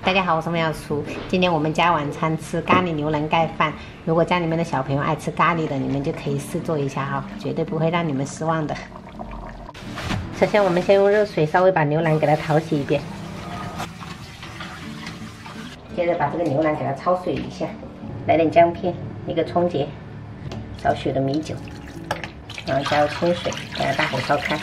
大家好，我是妙厨。今天我们家晚餐吃咖喱牛腩盖饭。如果家里面的小朋友爱吃咖喱的，你们就可以试做一下哈，绝对不会让你们失望的。首先，我们先用热水稍微把牛腩给它淘洗一遍，接着把这个牛腩给它焯水一下，来点姜片，一个葱节，少许的米酒，然后加入清水，给它大火烧开。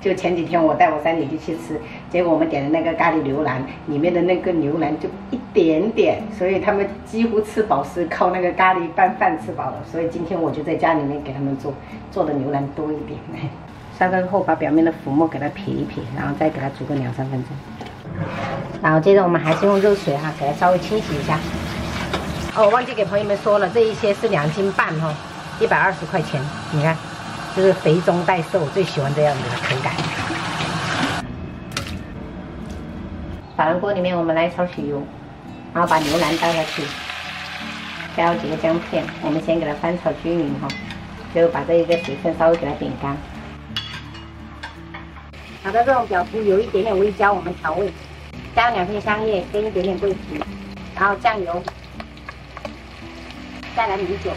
就前几天我带我3姐弟去吃，结果我们点的那个咖喱牛腩，里面的那个牛腩就一点点，所以他们几乎吃饱是靠那个咖喱拌饭吃饱了。所以今天我就在家里面给他们做的牛腩多一点。烧开后把表面的浮沫给它撇一撇，然后再给它煮个2-3分钟。然后接着我们还是用热水哈，给它稍微清洗一下。哦，我忘记给朋友们说了，这一些是2斤半哈，120块钱，你看。就是肥中带瘦，我最喜欢这样子的口感。珐琅锅里面我们来少许油，然后把牛腩倒下去，加入几个姜片，我们先给它翻炒均匀哈，最后把这一个水分稍微给它煸干。好的，这种表皮有一点点微焦，我们调味，加2片香叶跟一点点桂皮，然后酱油，再来米酒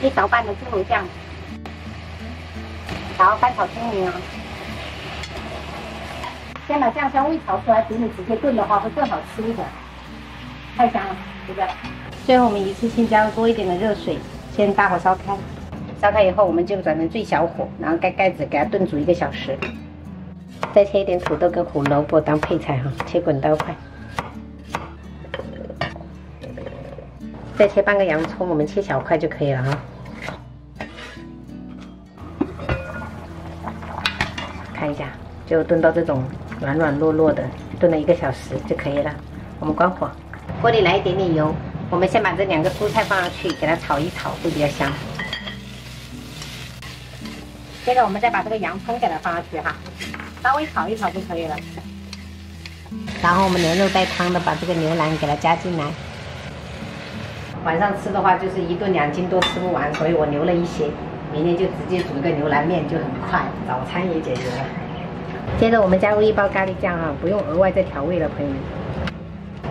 ，1勺半的猪头酱。然后翻炒均匀啊，先把酱香味炒出来，比你直接炖的话会更好吃一点，太香了，对不对？最后我们一次性加入多一点的热水，先大火烧开，烧开以后我们就转成最小火，然后盖盖子给它炖煮1个小时。再切一点土豆跟胡萝卜当配菜哈，切滚刀块。再切半个洋葱，我们切小块就可以了哈。看一下，就炖到这种软软糯糯的，炖了1个小时就可以了。我们关火，锅里来一点点油，我们先把这2个蔬菜放上去，给它炒一炒，会比较香。接着我们再把这个洋葱给它放上去哈，稍微炒一炒就可以了。然后我们连肉带汤的把这个牛腩给它加进来。晚上吃的话就是1顿2斤多吃不完，所以我留了一些。明天就直接煮一个牛腩面就很快，早餐也解决了。接着我们加入1包咖喱酱啊，不用额外再调味了，朋友们。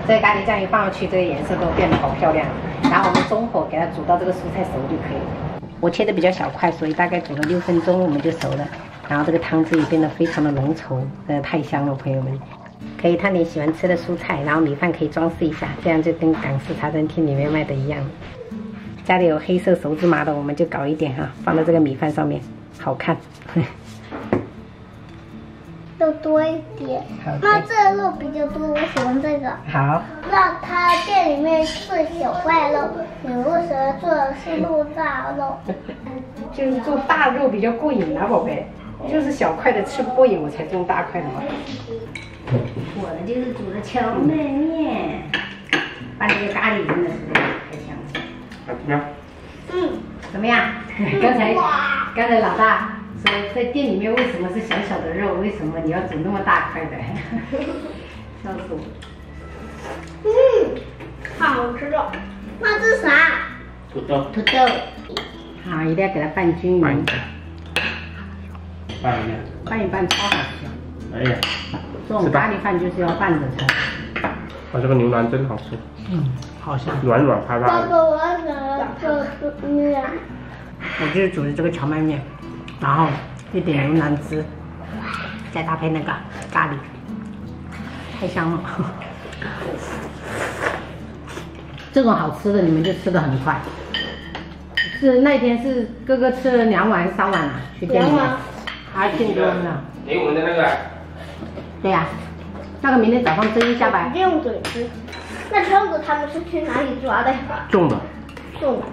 这个咖喱酱一放上去，这个颜色都变得好漂亮。然后我们中火给它煮到这个蔬菜熟就可以了。我切的比较小块，所以大概煮了6分钟我们就熟了。然后这个汤汁也变得非常的浓稠，真的太香了，朋友们。可以烫点喜欢吃的蔬菜，然后米饭可以装饰一下，这样就跟港式茶餐厅里面卖的一样。家里有黑色熟芝麻的，我们就搞一点哈，放到这个米饭上面，好看。肉多一点。那这个肉比较多，我喜欢这个。好。那他店里面是小块肉，你为什么做的是肉大肉？就是做大肉比较过瘾啊，宝贝。就是小块的吃不过瘾，我才种大块的嘛。我的就是煮的荞麦面，把那个咖喱真的是太香了。怎么样？怎么样？刚才老大说在店里面为什么是小小的肉，为什么你要煮那么大块的？笑死我！好吃的。那这是啥？土豆。土豆。好，一定要给它拌均匀。拌一下。拌一拌超好吃。哎呀，这种咖喱饭就是要拌着吃。哇，这个牛腩真好吃。好香，软软趴趴的。爸爸，我想做面。我就是煮的这个荞麦面，然后一点牛腩汁，再搭配那个咖喱，太香了。这种好吃的你们就吃得很快。是那天是哥哥吃了2碗3碗啊，去店里面，还订多呢。给我们的那个。对呀，那个明天早上蒸一下吧。用嘴吃。那圈子他们是去哪里抓的？种的。种的。